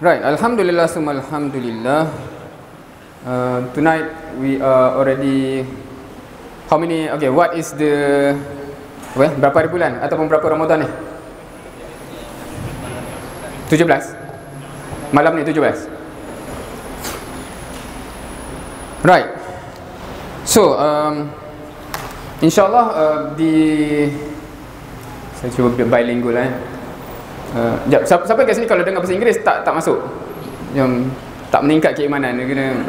Right, Alhamdulillah, summa Alhamdulillah. Tonight we are already, how many, okay, what is the, berapa hari bulan ataupun berapa Ramadan ni? 17? Malam ni 17? Right. So, InsyaAllah saya cuba bilingual siapa kat sini kalau dengar bahasa Inggeris tak masuk, yang tak meningkat keimanan, dia kena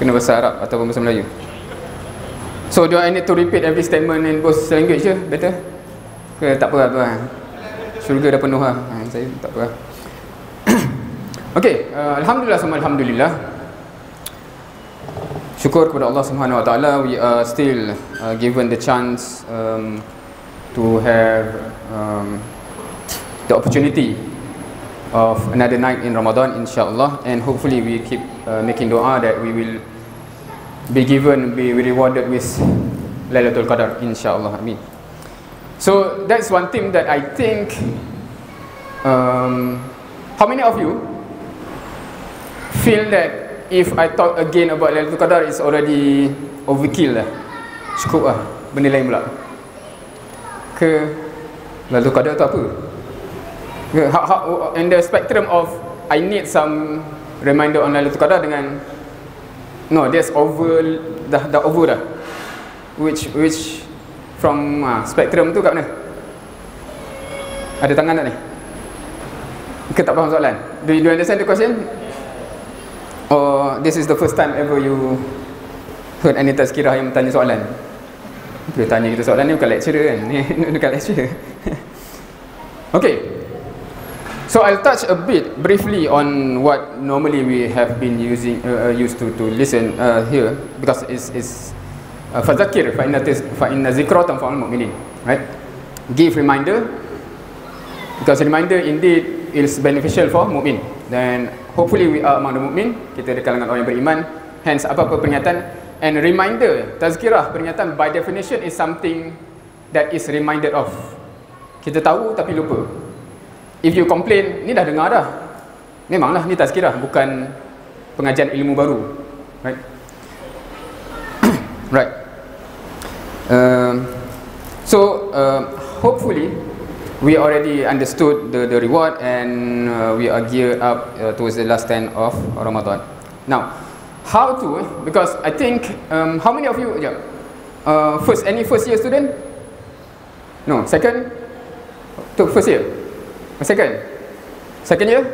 bahasa Arab ataupun bahasa Melayu. So do I need to repeat every statement in both language je? Better? Ke tak apa lah, syurga dah penuh lah, saya tak apa lah. Okay, Alhamdulillah, semua Alhamdulillah. Syukur kepada Allah Subhanahu Wa Taala, we are still given the chance to have the opportunity of another night in Ramadan, insyaAllah, and hopefully we keep making doa that we will be rewarded with Lailatul Qadar, insyaAllah. Amin. So that's one thing that I think, how many of you feel that if I talk again about Lailatul Qadar is already overkill lah, cukup lah, benda lain pula ke? Lailatul Qadar tu apa? In the spectrum of I need some reminder on Lailatul Qadar dengan no, that's over, dah over dah. Which from spectrum tu kat mana? Ada tangan tak ni? Ke tak faham soalan? Do you understand the question? Or this is the first time ever you heard any tazkirah yang bertanya soalan? Dia tanya kita soalan ni bukan lecturer kan? Ni bukan lecturer. Okay, so I'll touch a bit briefly on what normally we have been used to listen here, because it's fadzakir fa inna zikra tanfa'ul mu'minin, right? Give reminder, because reminder indeed is beneficial for mu'min, then hopefully we are among the mu'min, kita di kalangan orang yang beriman. Hence apa-apa peringatan and reminder, tazkirah, peringatan by definition is something that is reminded of. Kita tahu tapi lupa. If you complain, ni dah dengar dah, memanglah ni tazkirah, bukan pengajian ilmu baru, right? Right. Hopefully we already understood the reward, and we are geared up towards the last 10 of Ramadan. Now, how to, because I think, how many of you, any first year student? No, second? Took first year? Second year?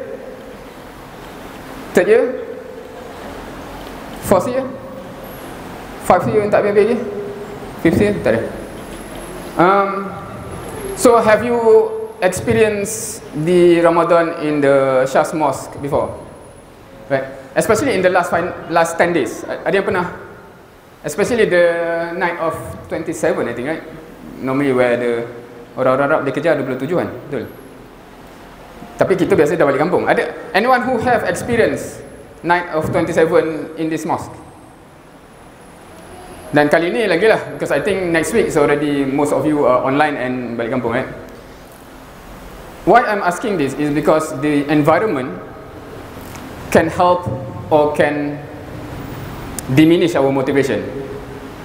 Third year? Fourth year? 5th year tak habis lagi? 5th year? Tak ada. So have you experienced the Ramadan in the Shah's Mosque before? Right? Especially in the last 10 days. Ada yang pernah? Especially the night of 27, I think, right? Normally where the orang-orang Arab dia kerja 27 kan? Betul? Tapi kita biasa dah balik kampung. Ada anyone who have experience night of 27 in this mosque? Dan kali ni lagi lah, because I think next week is already most of you are online and balik kampung, right? Why I'm asking this is because the environment can help or can diminish our motivation.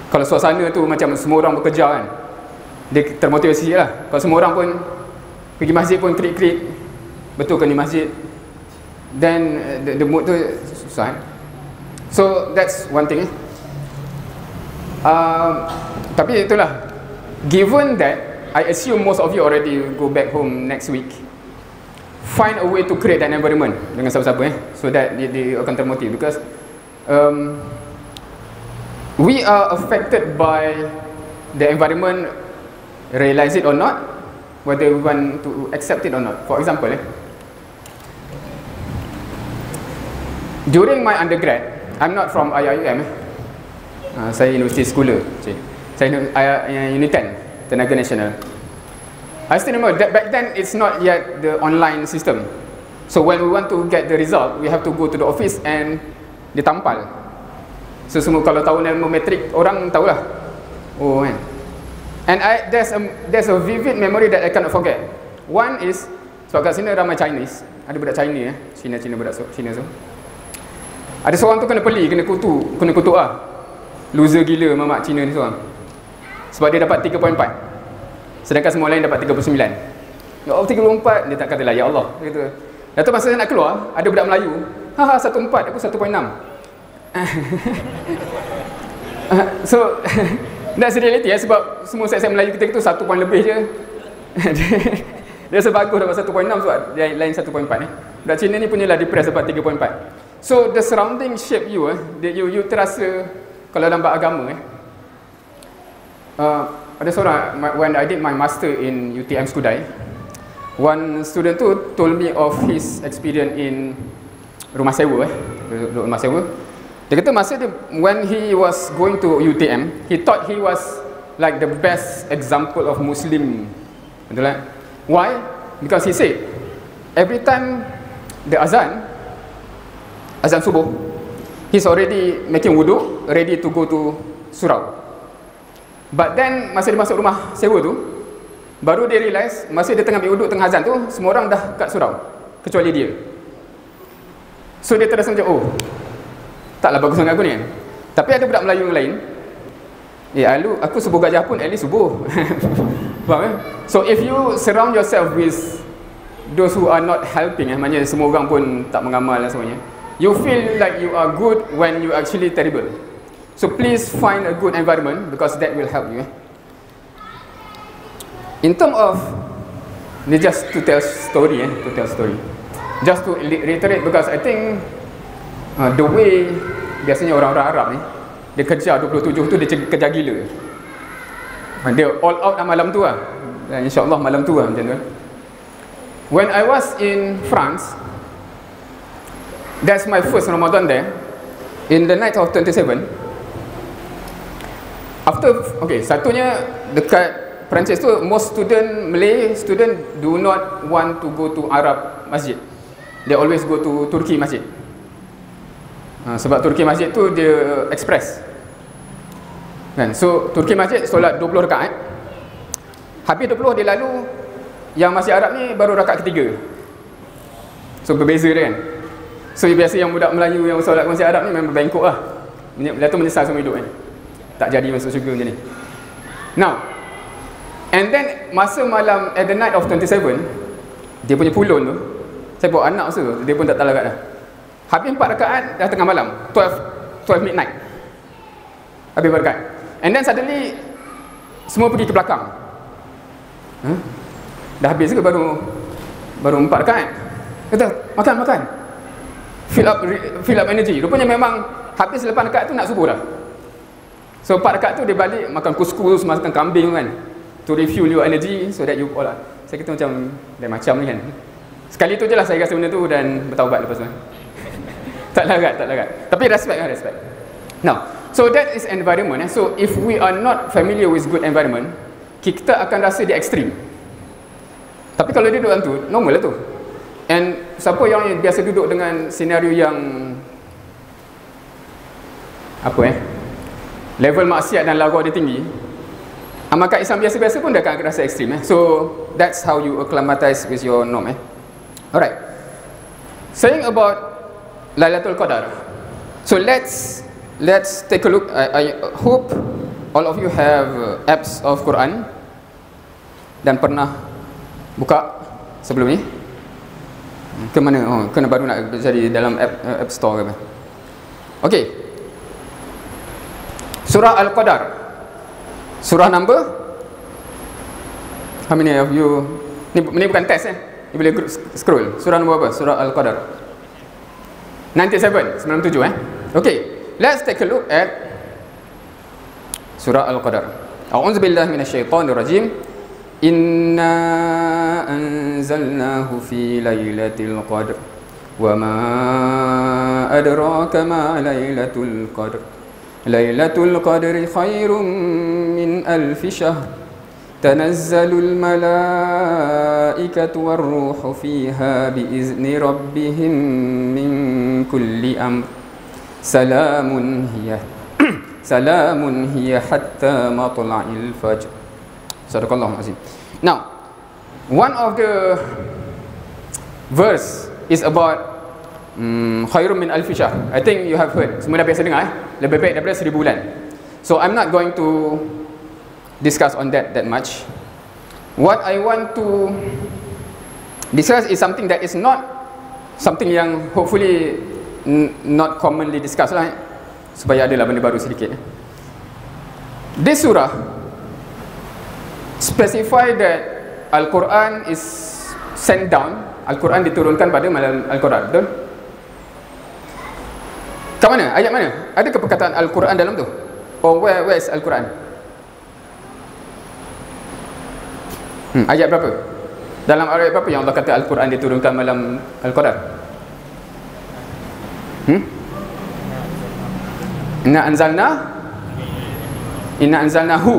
Kalau suasana tu macam semua orang bekerja kan, dia termotivasi lah. Kalau semua orang pun pergi masjid pun klik-klik, betul ke ni masjid, then the mood tu susah. So that's one thing. Tapi itulah, given that I assume most of you already go back home next week, find a way to create that environment dengan siapa-siapa so that dia akan termotiv, because we are affected by the environment, realize it or not, whether we want to accept it or not. For example, during my undergrad, I'm not from IIUM, saya university schooler, saya Unit 10, Tenaga Nasional. I still remember that back then it's not yet the online system. So when we want to get the result, we have to go to the office and ditampal. So semua kalau tahu nama matrik orang tahulah. Oh kan. And there's a vivid memory that I cannot forget. One is sebab kat sini ramai Chinese, ada budak China Cina budak Cina tu. Ada seorang tu kena kutuk lah. Loser gila mamak Cina ni seorang. Sebab dia dapat 3.4. Sedangkan semua lain dapat 39. Ya Allah 34, dia tak kata lah ya Allah. Dia kata. Lepas tu masa nak keluar, ada budak Melayu. 1.4, aku 1.6. So that's the reality sebab semua set Melayu kita tu 1 point lebih je. Dia sebagus dapat 1.6 sebab dia lain 1.4 Budak Cina ni punyalah depressed dapat 3.4. So the surrounding shape you you terasa kalau dalam bab agama ada seorang when I did my master in UTM Skudai, one student tu told me of his experience in rumah sewa rumah sewa. Dia kata masa dia, when he was going to UTM, he thought he was like the best example of Muslim. Betul tak? Why? Because he said, every time the azan subuh, he's already making wudu, ready to go to surau. But then, masa dia masuk rumah sewa tu, baru dia realise, masa dia tengah ambil wudu, tengah azan tu, semua orang dah kat surau, kecuali dia. So dia terasa macam, oh, taklah bagus sangat aku ni. Tapi ada budak Melayu yang lain, aku subuh gajah pun at least subuh. Faham So if you surround yourself with those who are not helping, maknanya semua orang pun tak mengamal dan semuanya, you feel like you are good when you actually terrible. So please find a good environment because that will help you. In terms of, ni just to tell story, just to reiterate, because I think the way biasanya orang-orang Arab ni, dia kejar 27 tu, dia kejar gila. Dia all out malam tu lah. Dan insyaAllah malam tu lah macam tu. When I was in France, that's my first Ramadan there. In the night of 27, after, satunya dekat Perancis tu, most Malay student do not want to go to Arab masjid. They always go to Turki masjid. Sebab Turki masjid tu dia express kan. So Turki masjid solat 20 rakaat. Habis 20 dia lalu, yang masjid Arab ni baru rakaat ketiga. So berbeza dia kan. So biasa yang budak Melayu yang solat masjid Arab ni memang bengkok lah. Lepas tu menyesal semua hidup kan. Tak jadi masuk syurga macam ni. Now, and then masa malam at the night of 27, dia punya pulun tu, saya bawa anak masa tu, dia pun tak tahu kat dah. Habis 4 rakaat dah tengah malam, 12 midnight. Habis 4 rakaat. And then suddenly semua pergi ke belakang. Dah habis ke baru 4 rakaat. Kata, makan. Fill up energy. Rupanya memang habis lepas rakaat tu nak subuh dah. So 4 rakaat tu dia balik makan kuskus, makan kambing kan. To refuel your energy so that you all lah. Saya kata macam ni kan. Sekali tu je lah saya rasa benda tu dan bertaubat lepas tu. Tak larat. Tapi respect. Now, so that is environment. So if we are not familiar with good environment, kita akan rasa dia ekstrim. Tapi kalau dia duduk dalam tu, normal lah tu. And siapa yang biasa duduk dengan senario yang level maksiat dan larau dia tinggi, amalkan Islam biasa-biasa pun dia akan rasa ekstrim. So that's how you acclimatize with your norm. Alright. Saying about Lailatul Qadar. So let's take a look. I hope all of you have apps of Quran dan pernah buka sebelum ni. Ke mana? Kena baru nak jadi dalam app store ke apa? Okay. Surah Al-Qadar. Surah number? How many of you? Ni bukan test Ni boleh scroll. Surah nombor apa? Surah Al-Qadar 97 Okay, let's take a look at Surah Al-Qadar. A'udzubillahi minasyaitonirrajim. Inna anzalnahu fi lailatul qadr. Wa ma adraka ma lailatul qadr. Lailatul qadri khairum min alfi syahr. Tanazzalul malaikatu warruhu fiha biizni rabbihim min kulli amr. Salamun hiya hatta matla'il fajr. Sadaqallahul azim. Now, one of the verse is about khairun min alfi syahr. I think you have heard, semua dah biasa dengar lebih baik daripada 1000 bulan. So I'm not going to discuss on that much. What I want to discuss is something that is not something yang hopefully not commonly discussed lah, supaya adalah benda baru sedikit. This surah specify that Al-Quran is sent down. Al-Quran diturunkan pada malam Al-Quran, betul? Kat mana? Ayat mana? Adakah perkataan Al-Quran dalam tu? Or where is Al-Quran? Ayat berapa? Dalam ayat berapa yang Allah kata Al-Quran diturunkan malam Al-Quran? Inna anzalnahu.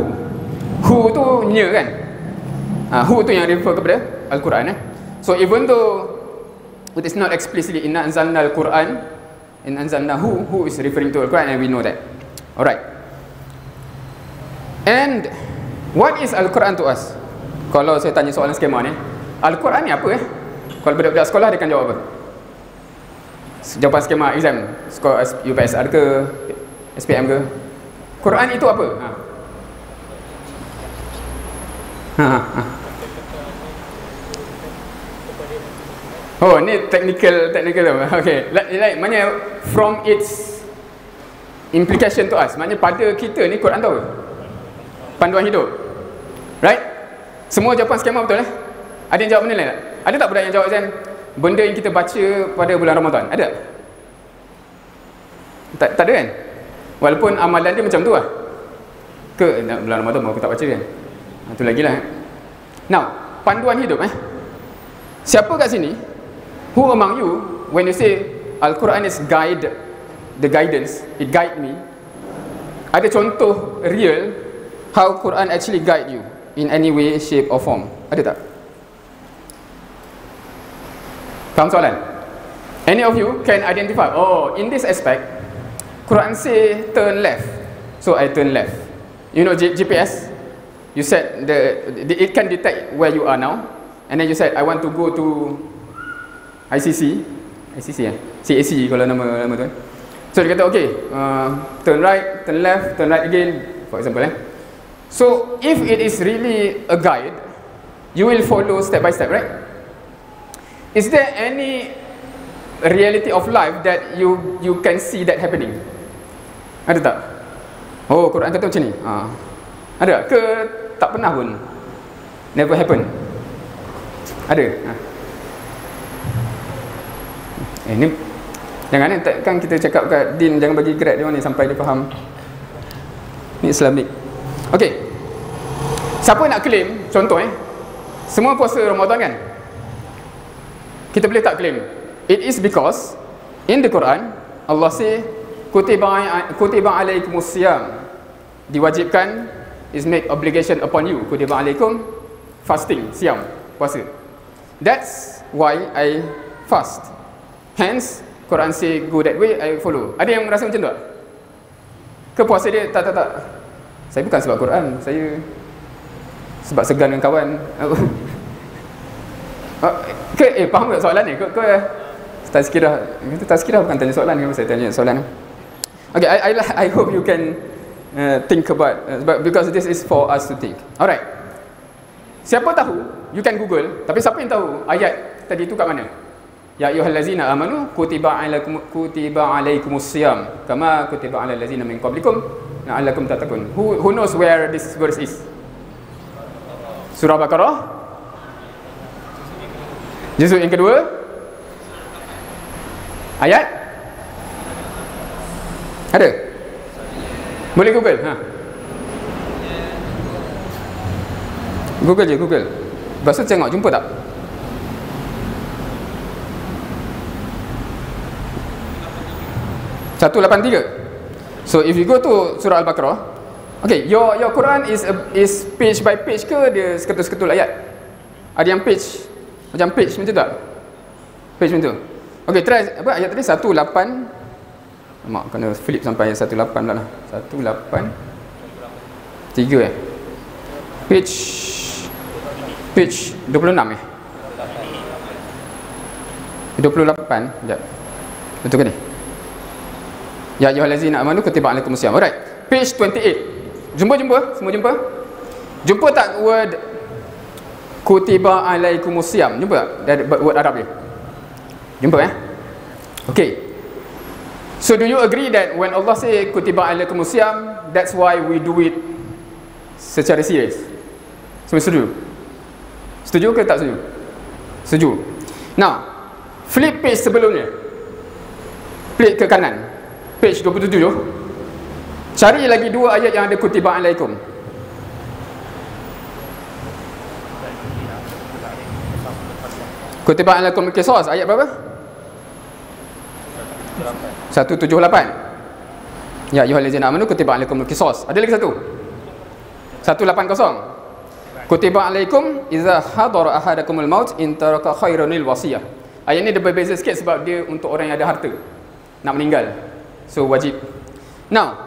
Hu tu nya kan? Hu tu yang refer kepada Al-Quran. So even though it is not explicitly inna anzalna al-Quran, in anzalnahu, who is referring to Al-Quran, and we know that. Alright. And what is Al-Quran to us? Kalau saya tanya soalan skema ni, Al-Quran ni apa Kalau budak-budak sekolah dia akan jawab apa? Jawapan skema exam, skor UPSR ke, SPM ke? Quran itu apa? Oh, ni technical okay. Like maknanya from its implication to us, maknanya pada kita ni Quran tahu panduan hidup, right? Semua jawapan skema betul Ada yang jawab benda lain tak? Ada tak budak yang jawab Zan, benda yang kita baca pada bulan Ramadan? Ada? Tak ada kan? Walaupun amalan dia macam tu lah. Ke bulan Ramadan aku tak baca kan? Itu lagi lah. Now, panduan hidup siapa kat sini, who among you, when you say Al-Quran is guide, the guidance, it guide me, ada contoh real how Quran actually guide you in any way, shape or form? Ada tak? Faham soalan? Any of you can identify, oh, in this aspect Quran say turn left, so I turn left. You know GPS, you said it can detect where you are now, and then you said I want to go to ICC CAC kalau nama tu. So dia kata okay, turn right, turn left, turn right again, for example So if it is really a guide, you will follow step by step, right? Is there any reality of life that you can see that happening? Ada tak? Oh, Quran kata macam ni. Ada tak? Ke tak pernah pun? Never happen? Ada? Ni jangan kan kita cakap kat Din, jangan bagi grade dia ni sampai dia faham. Ni Islamic. Okey. Siapa nak claim, contoh semua puasa Ramadan kan? Kita boleh tak claim? It is because in the Quran Allah say kutiba alaikumus siyam, diwajibkan, is made obligation upon you. Kutiba alaikum, fasting, siam, puasa. That's why I fast. Hence Quran say go that way, I follow. Ada yang merasa macam tu tak? Ke puasa dia tak. Saya bukan sebab Quran, saya sebab segan dengan kawan. Ke faham tak soalan ni? Kau tazkirah bukan tanya soalan, kan saya tanya soalan. Okay, I hope you can think about because this is for us to think. Alright. Siapa tahu, you can Google, tapi siapa yang tahu ayat tadi tu kat mana? Ya ayyuhallazina amanu kutiba alaikumus siyam kama kutiba alal ladzina min qablikum la'allakum tattaqun. Who knows where this verse is? Surah Baqarah juzuk yang kedua ayat ada? Boleh Google? Google je, Google. Lepas tu tengok, jumpa tak? (183). So if you go to surah Al-Baqarah, okay, your Quran is page by page ke dia seketul-seketul ayat? Ada yang page macam page macam tu tak? Page macam tu. Okay, try apa ayat tadi 18. Mak kena flip sampai 18 pula lah. 183 Page 26 28. Sekejap. Betul ke ni? Ya ayyuhallazina amanu kutiba alaikumusiyam. Alright. Page 28. Jumpa? Semua jumpa? Jumpa tak word kutiba alaikumusiyam? Jumpa tak? Word Arab dia. Jumpa Okay. So do you agree that when Allah say kutiba alaikumusiyam, that's why we do it secara serius? Semua setuju? Setuju ke tak setuju? Setuju. Now, flip page sebelumnya. Flip ke kanan. Page 27. Cari lagi 2 ayat yang ada kutiba alaikum. Kutiba alaikum qisas, ayat berapa? 178. Ya ayyuhallazina amanu kutiba alaikum qisas. Ada lagi satu? 180. Kutiba alaikum idza hadara ahadakumul maut in taraka khairanil wasiyah. Ayat ni dia berbeza sikit sebab dia untuk orang yang ada harta nak meninggal. So wajib. Now,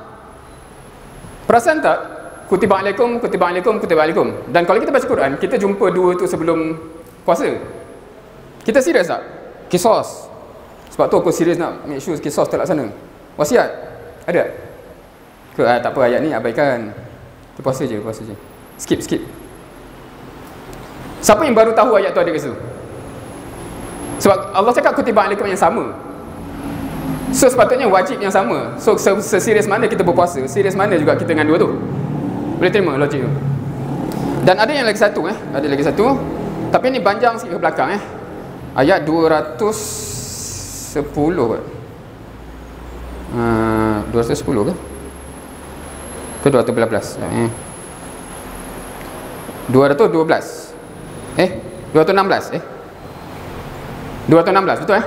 perasan tak kutiba alaikum, kutiba alaikum, kutiba alaikum. Dan kalau kita baca Quran, kita jumpa 2 tu sebelum puasa. Kita serius tak? Qisas. Sebab tu aku serius nak make sure qisas terlaksana. Wasiat ada? Ke tak apa, ayat ni abaikan. Kita puasa je. Skip. Siapa yang baru tahu ayat tu ada kat situ? Sebab Allah cakap kutiba alaikum yang sama. So sepatutnya wajib yang sama. So seserius mana kita berpuasa, serius mana juga kita dengan 2 tu. Boleh terima logik tu. Dan ada yang lagi satu ada lagi satu. Tapi ni panjang sikit ke belakang Ayat 210 kot. 210 ke? Ke 212? 212. 216 216 betul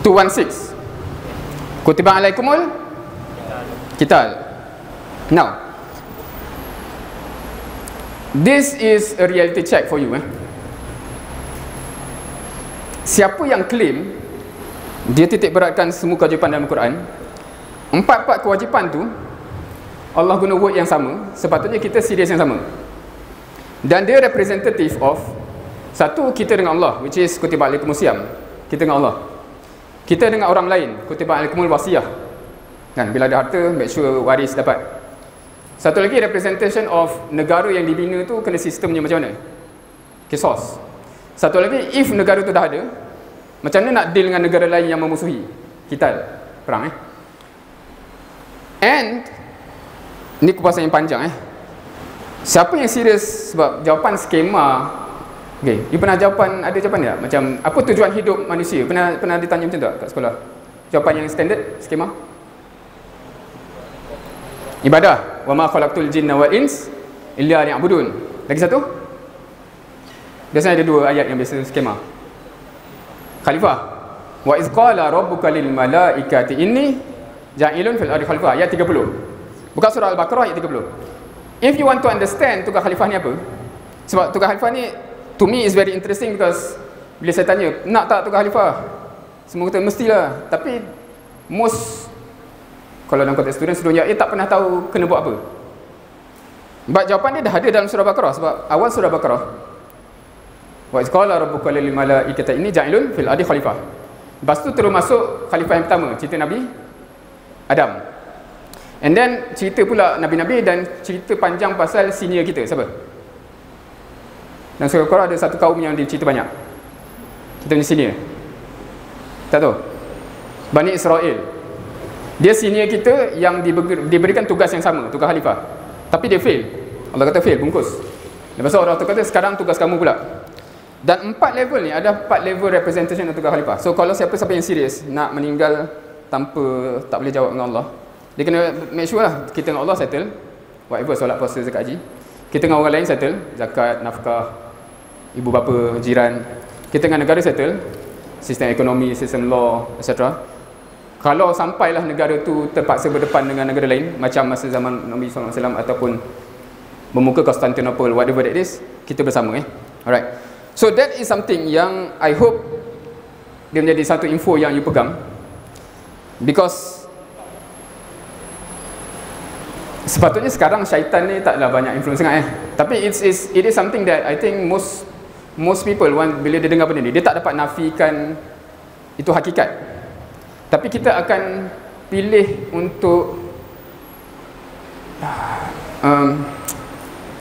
216. Kutiba alaikumul qital. Now, this is a reality check for you Siapa yang claim dia titik beratkan semua kewajipan dalam Al-Quran, 4 kewajipan tu Allah guna word yang sama, sepatutnya kita serius yang sama. Dan dia representative of satu, kita dengan Allah, which is kutiba alaikumusiyam, kita dengan Allah. Kita dengan orang lain, kutiba alaikumul wasiyah. Kan, bila ada harta, make sure waris dapat. Satu lagi, representation of negara yang dibina tu kena sistemnya macam mana? Qisas. Satu lagi, if negara tu dah ada, macam mana nak deal dengan negara lain yang memusuhi? Qital, perang And ni kupasan yang panjang Siapa yang serius sebab jawapan skema. Okay, you pernah jawapan, ada jawapan tak? Macam apa tujuan hidup manusia? Pernah ditanya macam tu tak kat sekolah? Jawapan yang standard, skema? Ibadah. Wa ma khalaqtul jinna wal ins illa liya'budun. Lagi satu? Biasanya ada 2 ayat yang biasa skema. Khalifah. Wa iz qala rabbuka lil malaikati inni ja'ilun fil ardi khalifah. Ayat 30. Buka surah Al-Baqarah ayat 30. If you want to understand tugas khalifah ni apa? Sebab tugas khalifah ni to me is very interesting because bila saya tanya, nak tak tugas khalifah? Semua kata mestilah. Tapi most, kalau dalam konteks student tak pernah tahu kena buat apa. But jawapan dia dah ada dalam surah Baqarah. Sebab awal surah Baqarah, wa iz qala rabbuka lil malaikati inni ja'ilun fil ardi khalifah. Lepas tu terus masuk khalifah yang pertama, cerita Nabi Adam. And then cerita pula Nabi-Nabi dan cerita panjang pasal senior kita. Siapa? Dan surah Al-Quran ada satu kaum yang dicerita banyak. Kita punya senior. Tak tahu? Bani Israel. Dia senior kita yang diberikan tugas yang sama, tugas khalifah. Tapi dia fail. Allah kata fail, bungkus. Lepas tu orang tu kata sekarang tugas kamu pula. Dan 4 level ni, ada 4 level representation untuk tugas khalifah. So kalau siapa-siapa yang serius nak meninggal tanpa tak boleh jawab dengan Allah, dia kena make sure lah kita dengan Allah settle whatever, solat, puasa, zakat, haji. Kita dengan orang lain settle zakat, nafkah, ibu bapa, jiran. Kita dengan negara settle sistem ekonomi, sistem law, etc. Kalau sampailah negara tu terpaksa berdepan dengan negara lain macam masa zaman Nabi SAW ataupun membuka Constantinople, whatever that is, kita bersama Alright. So that is something yang I hope dia menjadi satu info yang you pegang, because sepatutnya sekarang syaitan ni taklah banyak influence sangat tapi it is something that I think most people bila dia dengar benda ni, dia tak dapat nafikan itu hakikat. Tapi kita akan pilih untuk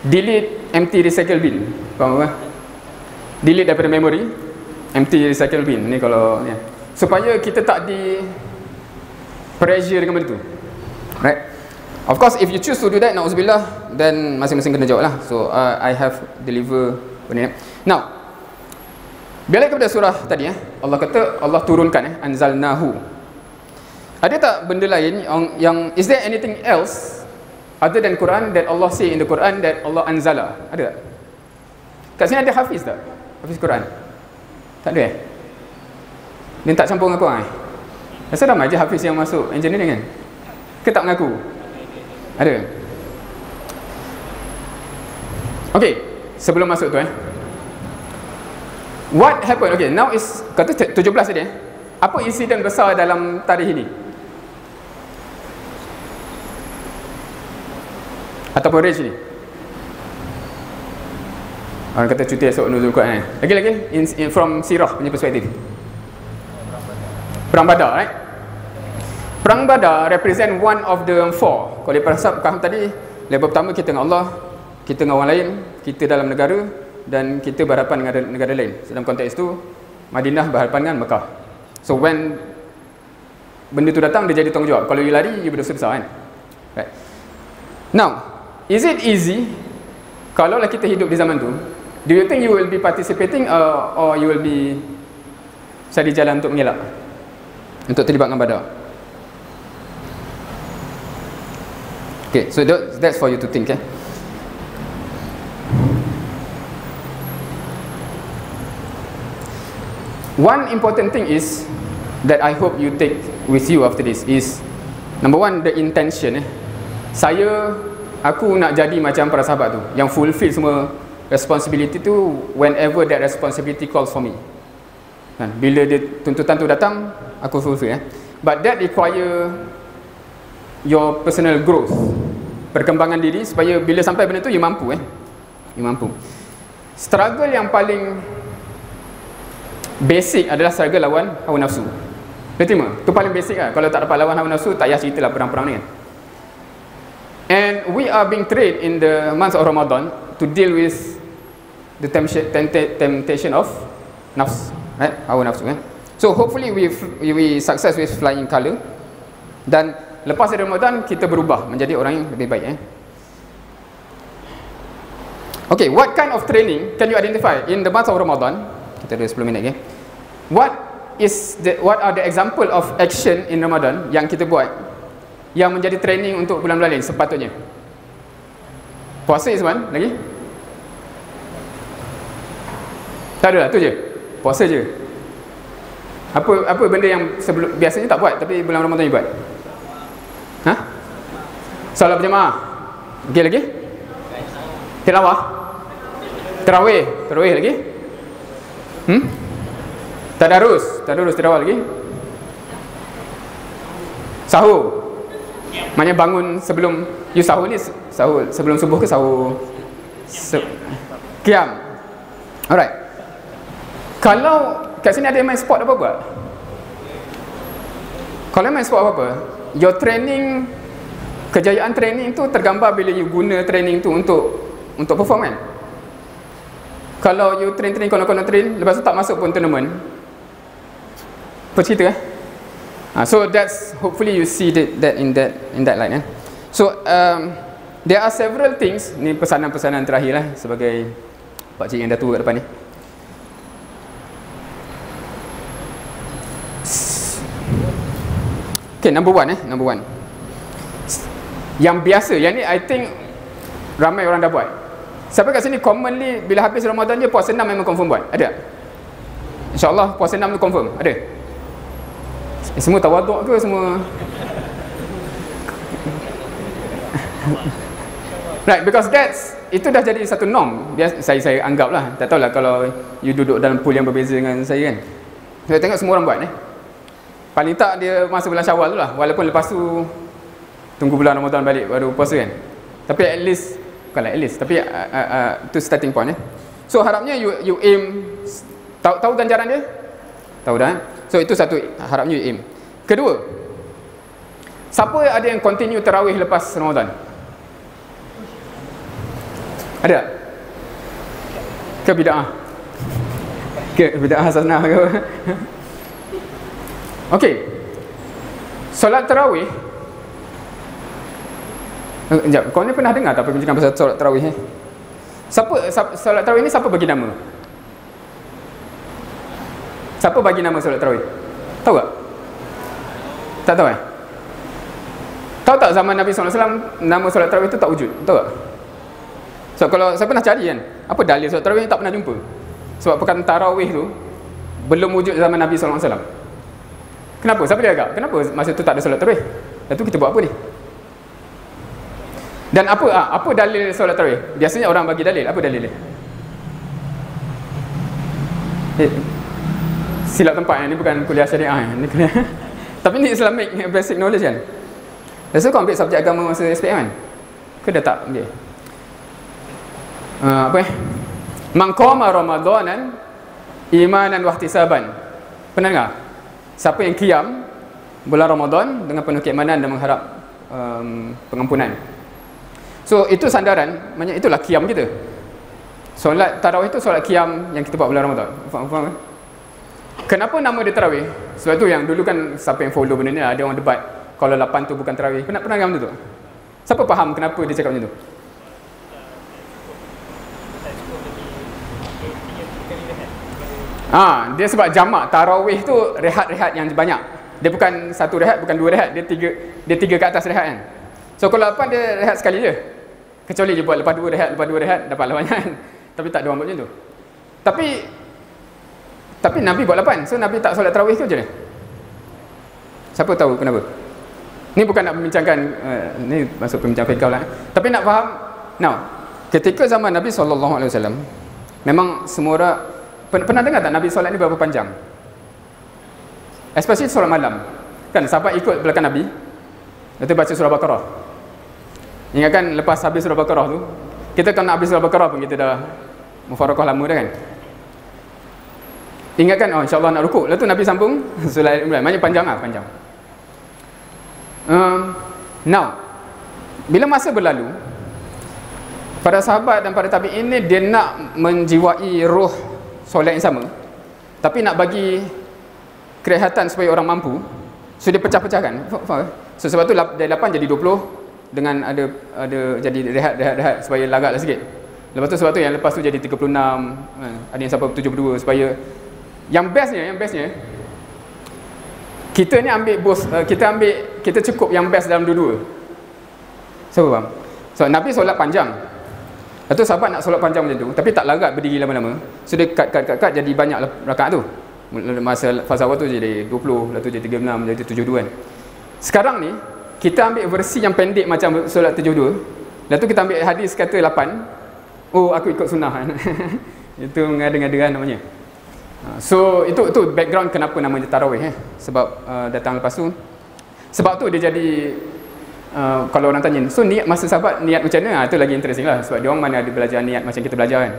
delete empty recycle bin. Faham apa? Delete daripada memory empty recycle bin ni kalau ya. Supaya kita tak di pressure dengan benda tu. Right? Of course if you choose to do that, na'udzubillah, then masing-masing kena jawab lah. So I have deliver benda ni. Now, balik kepada surah tadi Allah kata Allah turunkan anzalnahu. Ada tak benda lain yang is there anything else other than Quran that Allah say in the Quran that Allah anzala? Ada tak? Kat sini ada hafiz tak? Hafiz Quran? Tak ada Dia tak campur dengan Quran Rasa ramai je hafiz yang masuk engineering kan? Ke tak mengaku? Ada? Okay, sebelum masuk tu what happened? Okay, now is kata 17 tadi apa insiden besar dalam tarikh ini? Ataupun range ni? Orang kata cuti esok nuzul Quran Lagi-lagi from sirah punya perspektif. Perang Badar, right? Perang Badar represent one of the four. Kalau dia faham tadi, level pertama kita dengan Allah, kita dengan orang lain, kita dalam negara, dan kita berhadapan dengan negara lain. Dalam konteks itu, Madinah berhadapan dengan Mekah. So when benda tu datang, dia jadi tanggungjawab. Kalau you lari, you berdosa besar kan? Right. Now, is it easy kalaulah kita hidup di zaman tu? Do you think you will be participating or you will be cari jalan untuk mengelak? Untuk terlibat dengan Badar? Okay, so that's for you to think. One important thing is that I hope you take with you after this is number one, the intention. Aku nak jadi macam para sahabat tu yang fulfill semua responsibility tu whenever that responsibility calls for me. Bila dia tuntutan tu datang, aku fulfill. But that require your personal growth, perkembangan diri, supaya bila sampai benda tu you mampu. You mampu. Struggle yang paling basic adalah struggle lawan hawa nafsu. Dia terima? Tu paling basic lah. Kalau tak dapat lawan hawa nafsu, tak payah cerita lah perang-perang ni kan. And we are being trained in the month of Ramadan to deal with the temptation of nafs, right? Hawa nafsu kan. So hopefully we success with flying colour. Dan lepas dari Ramadan kita berubah menjadi orang yang lebih baik. Okay, what kind of training can you identify in the month of Ramadan? Kita ada 10 minit. What are the example of action in Ramadan yang kita buat yang menjadi training untuk bulan-bulan lain sepatutnya? Puasa is one lagi? Tak ada lah, tu je. Puasa je. Apa benda yang biasanya tak buat tapi bulan Ramadan ni buat? Solat berjemaah. Okay lagi? Tilawah. Tarawih lagi? Tadarus tilawah lagi? Sahur. Maknanya bangun sebelum you sahur ni, sahur sebelum subuh ke sahur Qiyam. Alright. Kalau kat sini ada yang main sport apa buat? Kalau main sport apa? Your training, kejayaan training tu tergambar bila you guna training tu untuk perform kan? Kalau you train konon train, lepas tu tak masuk pun tournament, apa cerita so that's hopefully you see that in that light. So there are several things. Ni pesanan-pesanan terakhir lah sebagai pakcik yang dah tua kat depan ni. Okay, number one yang biasa, yang ni I think ramai orang dah buat. Siapa kat sini commonly bila habis Ramadan je puasa 6 memang confirm buat? Ada? InsyaAllah puasa 6 tu confirm? Ada? Semua tawaduk ke semua? Right, because itu dah jadi satu norm. Saya anggap lah. Tak tahulah kalau you duduk dalam pool yang berbeza dengan saya kan. Saya tengok semua orang buat paling tak dia masa bulan Syawal tu lah. Walaupun lepas tu tunggu bulan Ramadan balik baru puasa kan. Tapi at least, bukanlah at least, tapi itu starting point. So harapnya you aim, tahu ganjaran dia? Tahu dah kan? So itu satu, harapnya aim. Kedua, siapa ada yang continue tarawih lepas Ramadan? Ada tak? Ke bid'ah? Ke bid'ah hasanah ke? Okey. Solat tarawih. Sekejap, kau ni pernah dengar tak perbincangan pasal solat tarawih? Solat tarawih ni siapa bagi nama? Siapa bagi nama solat tarawih? Tahu tak? Tak tahu eh? Tahu tak zaman Nabi SAW nama solat tarawih tu tak wujud? Tahu tak? So kalau saya pernah cari kan, apa dalil solat tarawih ni tak pernah jumpa. Sebab perkataan tarawih tu belum wujud zaman Nabi SAW. Kenapa? Siapa dia agak? Kenapa masa tu tak ada solat tarawih? Lepas tu kita buat apa ni? Dan apa dalil solat tarawih? Biasanya orang bagi dalil. Apa dalil dia? Silap tempat ni bukan kuliah syariah ni kuliah. Tapi ni Islamic basic knowledge kan. Biasa kau ambil subjek agama masa SPM kan? Ke dah tak ambil? Man qama ramadanan imanan wa ihtisaban. Pernah dengar? Siapa yang qiyam bulan Ramadan dengan penuh keimanan dan mengharap pengampunan. So itu sandaran, maknanya itulah qiyam kita. Solat tarawih itu solat qiyam yang kita buat bulan Ramadan. Faham? Kenapa nama dia tarawih? Sebab tu yang dulu kan siapa yang follow benda ni, ada orang debat kalau 8 tu bukan tarawih. Pernah dengar benda tu? Siapa faham kenapa dia cakap macam tu? Dia sebab jamak tarawih tu rehat-rehat yang banyak. Dia bukan satu rehat, bukan dua rehat, dia tiga ke atas rehat kan. So kalau 8 dia rehat sekali je. Kecuali dia buat lepas dua rehat dapatlah banyak kan. Tapi tak ada orang buat macam tu. Tapi Nabi buat 8. So Nabi tak solat tarawih tu je. Siapa tahu kenapa? Ni bukan nak membincangkan ni masuk pembincang fiqh lah. Tapi nak faham. Now, ketika zaman Nabi SAW, memang semua orang pernah dengar tak Nabi solat ni berapa panjang? Especially solat malam. Kan sahabat ikut belakang Nabi. Lepas tu baca surah Baqarah. Ingatkan lepas habis surah Baqarah tu, kita kalau nak habis surah Baqarah pun kita dah mufarakah lama dah kan. Ingatkan insya-Allah nak rukuk. Lepas tu Nabi sambung surah Al-Imran. Maknanya panjang. Now, bila masa berlalu, para sahabat dan para tabi'in ni dia nak menjiwai roh solat yang sama, tapi nak bagi kelihatan supaya orang mampu, so dia pecah-pecahkan. So sebab tu dari 8 jadi 20 dengan ada jadi rehat supaya lagaklah sikit. Lepas tu sebab tu yang lepas tu jadi 36, ada yang sampai 72 supaya yang bestnya kita ni ambil kita cukup yang best dalam dua-dua. Siapa faham? So Nabi solat panjang. Lepas tu sahabat nak solat panjang macam tu, tapi tak larat berdiri lama-lama. So dia cut jadi banyak rakaat tu. Masa fasa awal tu jadi 20, lepas tu jadi 36, jadi 72 kan. Sekarang ni kita ambil versi yang pendek macam solat 72. Lepas tu kita ambil hadis kata 8. Oh, aku ikut sunnah kan. Itu ngada-ngada namanya. So itu background kenapa namanya tarawih sebab datang lepas tu. Sebab tu dia jadi kalau orang tanya, so niat masa sahabat niat macam mana? Itu lagi interesting lah. Sebab dia orang mana ada belajar niat macam kita belajar kan.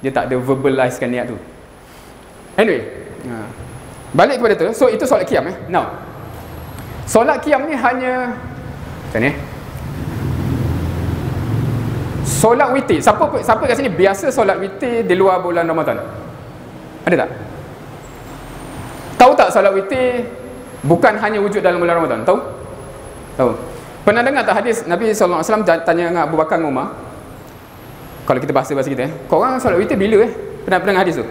Dia tak ada verbalizekan niat tu. Anyway, balik kepada tu. So itu solat qiyam Now, solat qiyam ni hanya macam ni. Solat witir. Siapa kat sini biasa solat witir di luar bulan Ramadan? Ada tak? Tahu tak solat witir bukan hanya wujud dalam bulan Ramadan? Tahu? Pernah dengar tak hadis Nabi SAW tanya dengan Abu Bakar dan Umar? Kalau kita bahasa kita korang solat witir bila Pernah dengar hadis tu?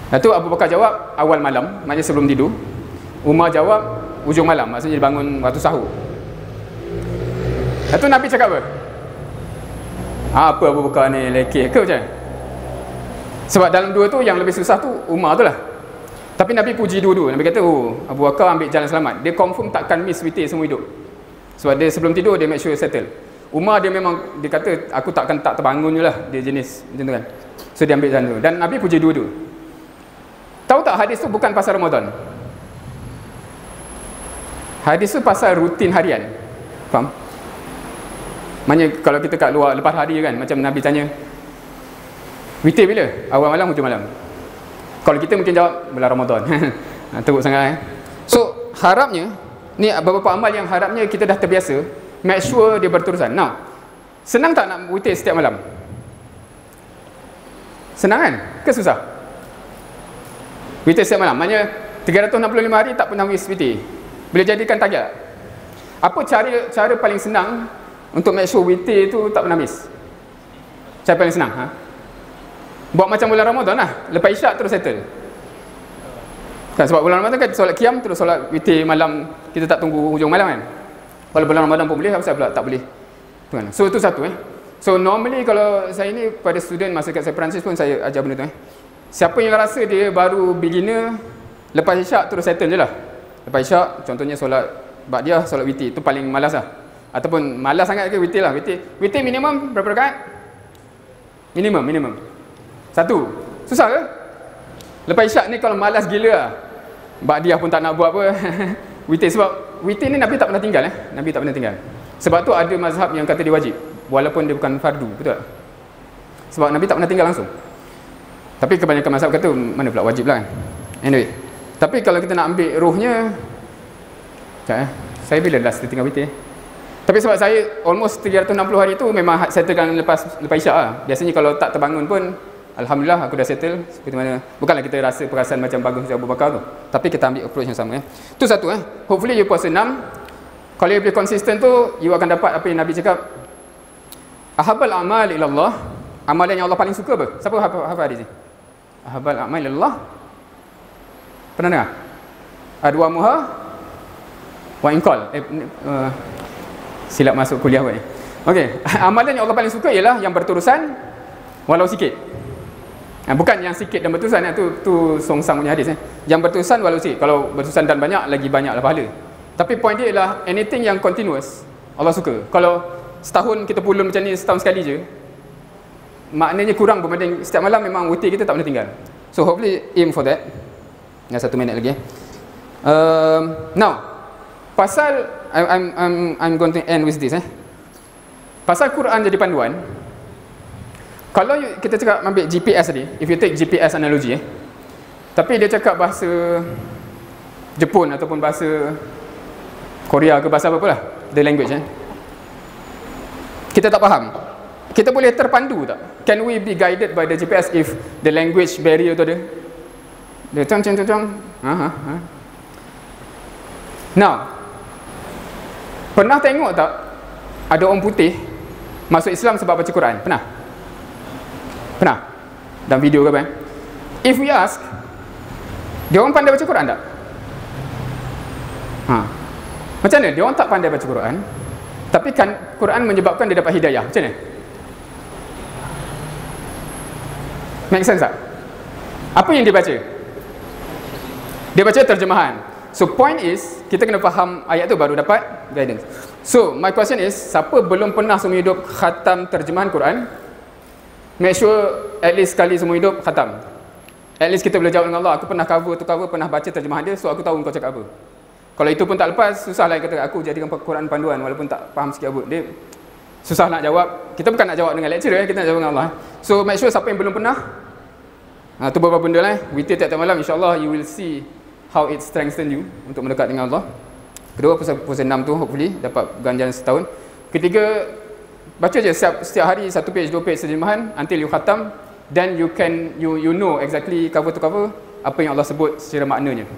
Lepas tu Abu Bakar jawab awal malam, maknanya sebelum tidur. Umar jawab ujung malam, maksudnya dia bangun waktu sahur. Lepas tu Nabi cakap apa? Apa Abu Bakar ni lekeh ke macam? Sebab dalam dua tu yang lebih susah tu Umar tu lah. Tapi Nabi puji dua-dua. Nabi kata Abu Bakar ambil jalan selamat. Dia confirm takkan miss witir semua hidup. Sebab dia sebelum tidur dia make sure settle. Umar dia memang dia kata aku tak terbangun je lah. Dia jenis macam tu kan. So dia ambil jalan tu. Dan Nabi puji dua-dua. Tahu tak hadis tu bukan pasal Ramadan. Hadis tu pasal rutin harian. Faham? Maknanya kalau kita kat luar lepas hari kan, macam Nabi tanya witir bila? Awal malam, hujung malam. Kalau kita mungkin jawab bulan Ramadan. Teruk sangat So harapnya ni beberapa amal yang harapnya kita dah terbiasa, make sure dia berterusan. Now, senang tak nak witir setiap malam? Senang kan? Ke susah? Witir setiap malam, maknanya 365 hari tak pernah witir. Boleh jadikan target tak? Apa cara paling senang untuk make sure witir tu tak pernah miss? Cara paling senang buat macam bulan Ramadan lah. Lepas isyak terus settle kan, sebab bulan Ramadan kan solat qiyam terus solat witir malam, kita tak tunggu hujung malam kan. Kalau bulan Ramadan pun boleh, apa pula tak boleh tu kan? So itu satu So normally kalau saya ni pada student masa kat saya Perancis pun saya ajar benda tu siapa yang rasa dia baru beginner, lepas isyak terus settle je lah. Lepas isyak contohnya solat ba'diyah, solat witir, tu paling malas lah. Ataupun malas sangat ke witir lah. Witir minimum berapa rakaat? Minimum 1. Susah ke? Lepas isyak ni kalau malas gila lah, ba'diyah pun tak nak buat apa. Witir, sebab witir ni Nabi tak pernah tinggal Nabi tak pernah tinggal. Sebab tu ada mazhab yang kata dia wajib, walaupun dia bukan fardu, betul tak? Sebab Nabi tak pernah tinggal langsung. Tapi kebanyakan mazhab kata mana pula wajib lah kan. Anyway, tapi kalau kita nak ambil rohnya, saya bila last tinggal witir? Tapi sebab saya almost 360 hari tu memang settlekan lepas isyak lah. Biasanya kalau tak terbangun pun alhamdulillah aku dah settle. Seperti mana, bukanlah kita rasa perasaan macam bagus macam Abu Bakar tu, tapi kita ambil approach yang sama tu satu hopefully you puasa 6. Kalau you boleh konsisten tu, you akan dapat apa yang Nabi cakap, ahabal amal ilallah, amalan yang Allah paling suka apa? Siapa hafal hadis ni? Ahabal amal ilallah, pernah dengar? Adwamuha wa inqal. Silap masuk kuliah ni. Okey, amalan yang Allah paling suka ialah yang berterusan walau sikit. Bukan yang sikit dan berterusan, tu songsang punya hadis Yang berterusan walau sikit. Kalau berterusan dan banyak, lagi banyaklah pahala. Tapi point dia ialah anything yang continuous Allah suka. Kalau setahun kita pulun macam ni, setahun sekali je, maknanya kurang berbanding setiap malam memang witir kita tak boleh tinggal. So hopefully aim for that. Yang 1 minit lagi now pasal I'm going to end with this pasal Quran jadi panduan. Kalau kita cakap ambil GPS tadi, if you take GPS analogy tapi dia cakap bahasa Jepun ataupun bahasa Korea ke bahasa apa-apa lah, the language kita tak faham, kita boleh terpandu tak? Can we be guided by the GPS if the language barrier tu ada? Dia cang. Now, pernah tengok tak ada orang putih masuk Islam sebab baca Quran? Pernah? Dalam video ke apa? If we ask, dia orang pandai baca Quran tak? Macam mana? Dia orang tak pandai baca Quran, tapi kan Quran menyebabkan dia dapat hidayah. Macam mana? Make sense tak? Apa yang dia baca? Dia baca terjemahan. So point is, kita kena faham ayat tu baru dapat guidance. So my question is, siapa belum pernah seumur hidup khatam terjemahan Quran? Make sure at least sekali seumur hidup khatam. At least kita boleh jawab dengan Allah, aku pernah cover tu cover, pernah baca terjemahan dia, so aku tahu kau cakap apa. Kalau itu pun tak lepas, susah lah kata aku jadikan Quran panduan walaupun tak faham sikit apa. Dia susah nak jawab. Kita bukan nak jawab dengan lecturer, kita nak jawab dengan Allah. So make sure siapa yang belum pernah, tu beberapa benda lah. Witir tiap-tiap malam, insyaAllah you will see how it strengthen you untuk mendekat dengan Allah. Kedua, puasa 6 tu hopefully dapat ganjaran setahun. Ketiga, baca je setiap hari 1 page 2 page terjemahan until you khatam, then you can you know exactly cover to cover apa yang Allah sebut secara maknanya.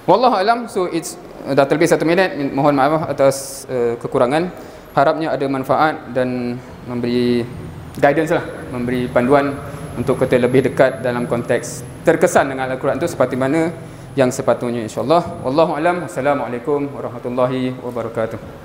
Wallahu alam. So it's dah terlebih 1 minit, mohon maaf atas kekurangan. Harapnya ada manfaat dan memberi guidance lah, memberi panduan untuk kita lebih dekat dalam konteks terkesan dengan Al-Quran itu seperti mana yang sepatutnya, insyaAllah. Wallahu alam. Assalamualaikum warahmatullahi wabarakatuh.